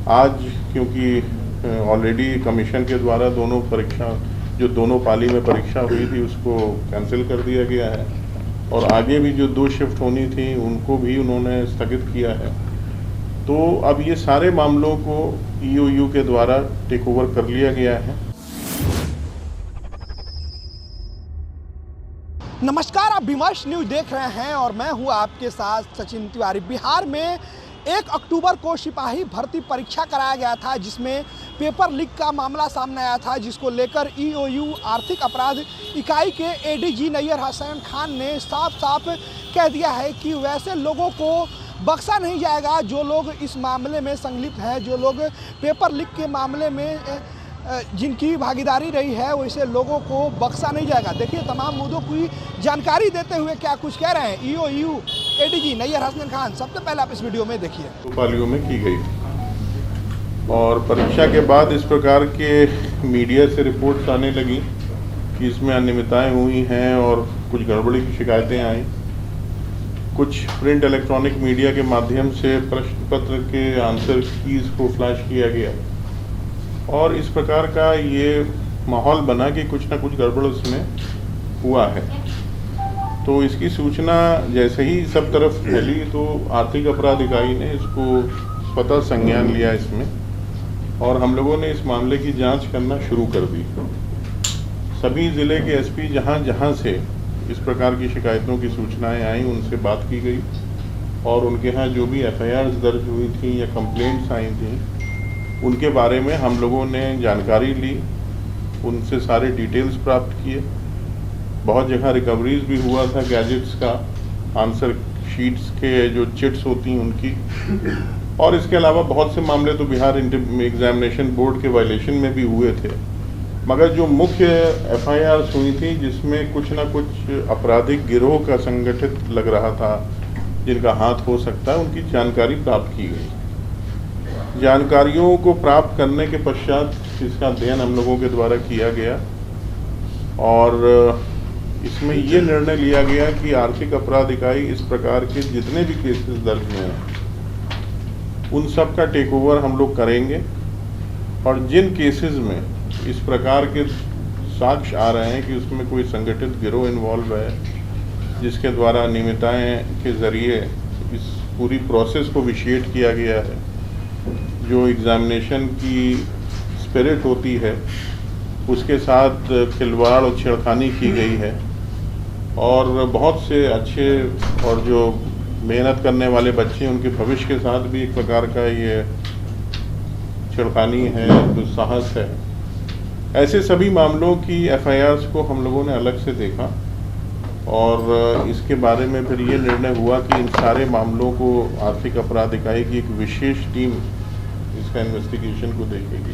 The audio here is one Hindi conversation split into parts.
आज क्योंकि ऑलरेडी कमीशन के द्वारा दोनों परीक्षा जो दोनों पाली में परीक्षा हुई थी उसको कैंसिल कर दिया गया है और आगे भी जो 2 शिफ्ट होनी थी उनको भी उन्होंने स्थगित किया है। तो अब ये सारे मामलों को ईओयू के द्वारा टेक ओवर कर लिया गया है। नमस्कार, आप विमर्श न्यूज देख रहे हैं और मैं हूं आपके साथ सचिन तिवारी। बिहार में 1 अक्टूबर को सिपाही भर्ती परीक्षा कराया गया था जिसमें पेपर लीक का मामला सामने आया था, जिसको लेकर ईओयू आर्थिक अपराध इकाई के एडीजी नैयर हसन खान ने साफ साफ कह दिया है कि वैसे लोगों को बख्शा नहीं जाएगा जो लोग इस मामले में संलिप्त हैं, जो लोग पेपर लीक के मामले में जिनकी भागीदारी रही है वैसे लोगों को बख्शा नहीं जाएगा। देखिए तमाम मुद्दों की जानकारी देते हुए क्या कुछ कह रहे हैं ईओयू एडीजी नैयर हसन खान। सबसे पहले आप इस वीडियो में देखिए। 2 पालियों में की गई और परीक्षा के बाद इस प्रकार के मीडिया से रिपोर्ट्स आने लगी कि इसमें अनियमितताएं हुई हैं और कुछ गड़बड़ी की शिकायतें आई। कुछ प्रिंट इलेक्ट्रॉनिक मीडिया के माध्यम से प्रश्न पत्र के आंसर कीज को फ्लैश किया गया और इस प्रकार का ये माहौल बना कि कुछ ना कुछ गड़बड़ उसमें हुआ है। तो इसकी सूचना जैसे ही सब तरफ फैली तो आर्थिक अपराध इकाई ने इसको स्वतः संज्ञान लिया इसमें और हम लोगों ने इस मामले की जांच करना शुरू कर दी। सभी ज़िले के एसपी जहां जहां से इस प्रकार की शिकायतों की सूचनाएं आई उनसे बात की गई और उनके यहाँ जो भी एफआईआर्स दर्ज हुई थी या कंप्लेंट्स आई थी उनके बारे में हम लोगों ने जानकारी ली, उनसे सारे डिटेल्स प्राप्त किए। बहुत जगह रिकवरीज भी हुआ था गैजेट्स का, आंसर शीट्स के जो चिट्स होती हैं उनकी, और इसके अलावा बहुत से मामले तो बिहार एग्जामिनेशन बोर्ड के वायलेशन में भी हुए थे। मगर जो मुख्य एफआईआर्स हुई थी जिसमें कुछ ना कुछ आपराधिक गिरोह का संगठित लग रहा था जिनका हाथ हो सकता है, उनकी जानकारी प्राप्त की गई। जानकारियों को प्राप्त करने के पश्चात इसका अध्ययन हम लोगों के द्वारा किया गया और इसमें ये निर्णय लिया गया कि आर्थिक अपराध इकाई इस प्रकार के जितने भी केसेस दर्ज हैं उन सब का टेक ओवर हम लोग करेंगे और जिन केसेस में इस प्रकार के साक्ष्य आ रहे हैं कि उसमें कोई संगठित गिरोह इन्वॉल्व है जिसके द्वारा अनियमितताएं के ज़रिए इस पूरी प्रोसेस को विशिएट किया गया है, जो एग्ज़ामिनेशन की स्पिरिट होती है उसके साथ खिलवाड़ और छेड़खानी की गई है और बहुत से अच्छे और जो मेहनत करने वाले बच्चे उनके भविष्य के साथ भी एक प्रकार का ये छेड़खानी है, दुस्साहस है। ऐसे सभी मामलों की एफआईआर्स को हम लोगों ने अलग से देखा और इसके बारे में फिर ये निर्णय हुआ कि इन सारे मामलों को आर्थिक अपराध इकाई की एक विशेष टीम इसका इन्वेस्टिगेशन को देखेगी।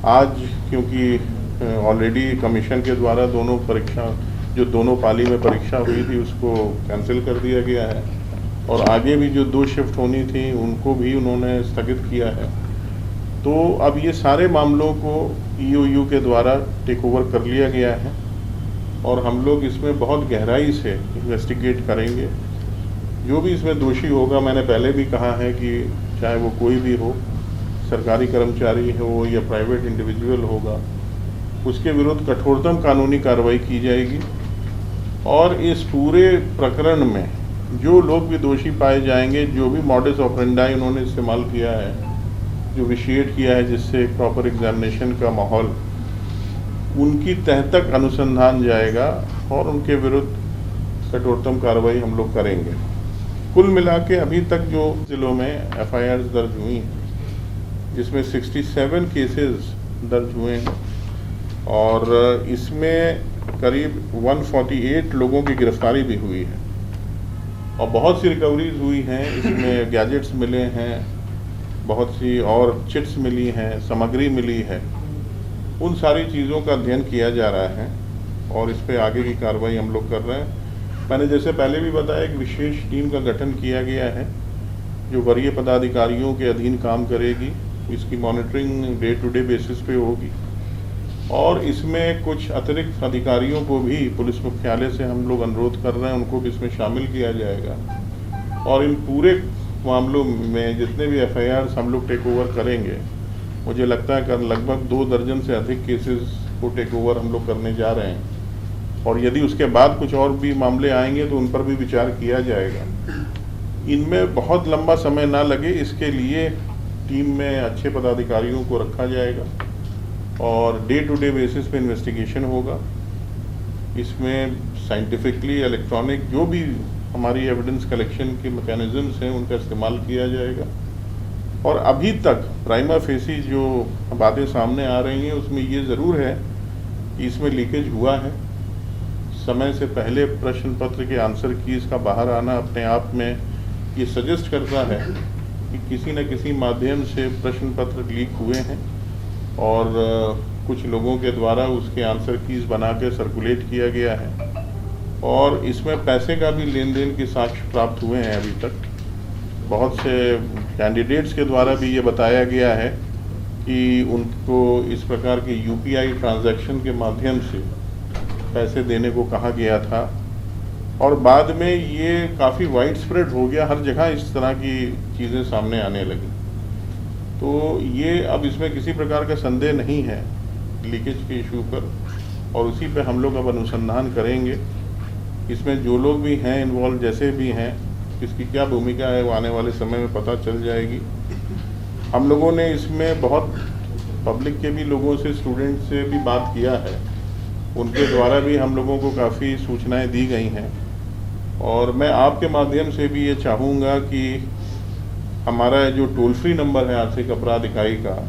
आज क्योंकि ऑलरेडी कमीशन के द्वारा जो दोनों पाली में परीक्षा हुई थी उसको कैंसिल कर दिया गया है और आगे भी जो 2 शिफ्ट होनी थी उनको भी उन्होंने स्थगित किया है। तो अब ये सारे मामलों को ईओयू के द्वारा टेक ओवर कर लिया गया है और हम लोग इसमें बहुत गहराई से इन्वेस्टिगेट करेंगे। जो भी इसमें दोषी होगा, मैंने पहले भी कहा है कि चाहे वो कोई भी हो, सरकारी कर्मचारी हो या प्राइवेट इंडिविजुअल होगा, उसके विरुद्ध कठोरतम कानूनी कार्रवाई की जाएगी और इस पूरे प्रकरण में जो लोग भी दोषी पाए जाएंगे, जो भी मॉडस ऑपरेंडाई उन्होंने इस्तेमाल किया है, जो विशिएट किया है जिससे एक प्रॉपर एग्जामिनेशन का माहौल, उनकी तह तक अनुसंधान जाएगा और उनके विरुद्ध कठोरतम कार्रवाई हम लोग करेंगे। कुल मिला के अभी तक जो जिलों में एफआईआर्स दर्ज हुई हैं जिसमें 67 केसेस दर्ज हुए हैं और इसमें करीब 148 लोगों की गिरफ्तारी भी हुई है और बहुत सी रिकवरीज हुई हैं। इसमें गैजेट्स मिले हैं, बहुत सी और चिट्स मिली हैं, सामग्री मिली है। उन सारी चीज़ों का अध्ययन किया जा रहा है और इस पर आगे की कार्रवाई हम लोग कर रहे हैं। मैंने जैसे पहले भी बताया, एक विशेष टीम का गठन किया गया है जो वरीय पदाधिकारियों के अधीन काम करेगी। इसकी monitoring day to day basis पे होगी और इसमें कुछ अतिरिक्त अधिकारियों को भी पुलिस मुख्यालय से हम लोग अनुरोध कर रहे हैं, उनको भी इसमें शामिल किया जाएगा और इन पूरे मामलों में जितने भी एफआईआर हम लोग टेक ओवर करेंगे, मुझे लगता है कि लगभग 2 दर्जन से अधिक केसेस को टेक ओवर हम लोग करने जा रहे हैं। और यदि उसके बाद कुछ और भी मामले आएंगे तो उन पर भी विचार किया जाएगा। इनमें बहुत लंबा समय ना लगे, इसके लिए टीम में अच्छे पदाधिकारियों को रखा जाएगा और डे टू डे बेसिस पे इन्वेस्टिगेशन होगा। इसमें साइंटिफिकली इलेक्ट्रॉनिक जो भी हमारी एविडेंस कलेक्शन के मैकेनिज्म्स हैं उनका इस्तेमाल किया जाएगा। और अभी तक प्राइमा फेसी जो बातें सामने आ रही हैं उसमें ये ज़रूर है कि इसमें लीकेज हुआ है। समय से पहले प्रश्न पत्र के आंसर कीज़ का बाहर आना अपने आप में ये सजेस्ट करता है कि किसी न किसी माध्यम से प्रश्न पत्र लीक हुए हैं और कुछ लोगों के द्वारा उसके आंसर कीज़ बना के सर्कुलेट किया गया है। और इसमें पैसे का भी लेन देन के साक्ष्य प्राप्त हुए हैं अभी तक। बहुत से कैंडिडेट्स के द्वारा भी ये बताया गया है कि उनको इस प्रकार के यूपीआई ट्रांजैक्शन के माध्यम से पैसे देने को कहा गया था और बाद में ये काफ़ी वाइड स्प्रेड हो गया, हर जगह इस तरह की चीज़ें सामने आने लगी। तो ये अब इसमें किसी प्रकार का संदेह नहीं है लीकेज के इशू पर, और उसी पे हम लोग अब अनुसंधान करेंगे। इसमें जो लोग भी हैं इन्वॉल्व, जैसे भी हैं, इसकी क्या भूमिका है वो आने वाले समय में पता चल जाएगी। हम लोगों ने इसमें बहुत पब्लिक के भी लोगों से, स्टूडेंट से भी बात किया है, उनके द्वारा भी हम लोगों को काफ़ी सूचनाएं दी गई हैं। और मैं आपके माध्यम से भी ये चाहूँगा कि हमारा जो टोल फ्री नंबर है आर्थिक अपराध इकाई का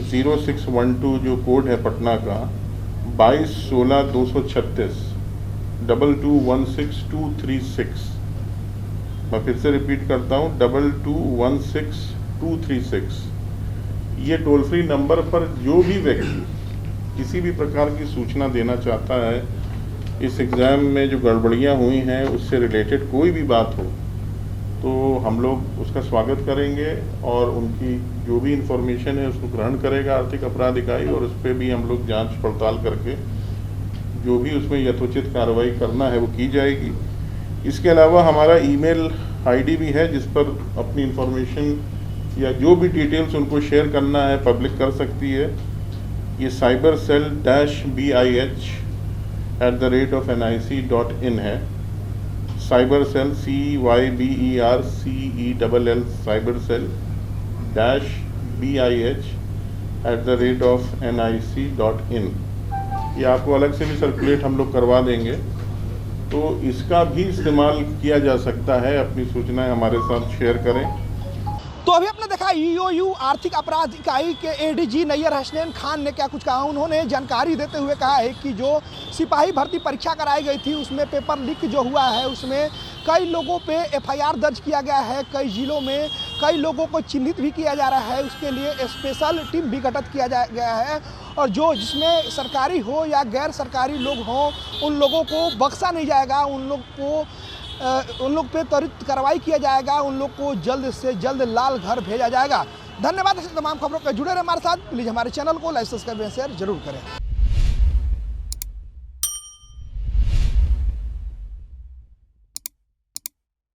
0612 जो कोड है पटना का 2216-236 2216-236, मैं फिर से रिपीट करता हूँ 2216-236। ये टोल फ्री नंबर पर जो भी व्यक्ति किसी भी प्रकार की सूचना देना चाहता है, इस एग्ज़ाम में जो गड़बड़ियाँ हुई हैं उससे रिलेटेड कोई भी बात हो, तो हम लोग उसका स्वागत करेंगे और उनकी जो भी इंफॉर्मेशन है उसको ग्रहण करेगा आर्थिक अपराध इकाई, और उस पर भी हम लोग जांच पड़ताल करके जो भी उसमें यथोचित कार्रवाई करना है वो की जाएगी। इसके अलावा हमारा ईमेल आईडी भी है जिस पर अपनी इंफॉर्मेशन या जो भी डिटेल्स उनको शेयर करना है पब्लिक कर सकती है। ये cybercell-bih@nic.in है। cybercell CYBERCELL cybercell-bih@nic.in। ये आपको अलग से भी सर्कुलेट हम लोग करवा देंगे, तो इसका भी इस्तेमाल किया जा सकता है। अपनी सूचनाएं हमारे साथ शेयर करें। तो अभी आपने देखा ईओयू आर्थिक अपराध इकाई के एडीजी नैयर हसनैन खान ने क्या कुछ कहा। उन्होंने जानकारी देते हुए कहा है कि जो सिपाही भर्ती परीक्षा कराई गई थी उसमें पेपर लीक जो हुआ है उसमें कई लोगों पे एफआईआर दर्ज किया गया है, कई जिलों में कई लोगों को चिन्हित भी किया जा रहा है। उसके लिए स्पेशल टीम भी गठित किया गया है और जो जिसमें सरकारी हो या गैर सरकारी लोग हों उन लोगों को बख्शा नहीं जाएगा, उन लोग पे त्वरित कार्रवाई किया जाएगा, उन लोग को जल्द से जल्द लाल घर भेजा जाएगा। धन्यवाद। ऐसे तमाम खबरों के जुड़े रहे हमारे साथ। प्लीज़ हमारे चैनल को लाइक, सब्सक्राइब, शेयर जरूर करें।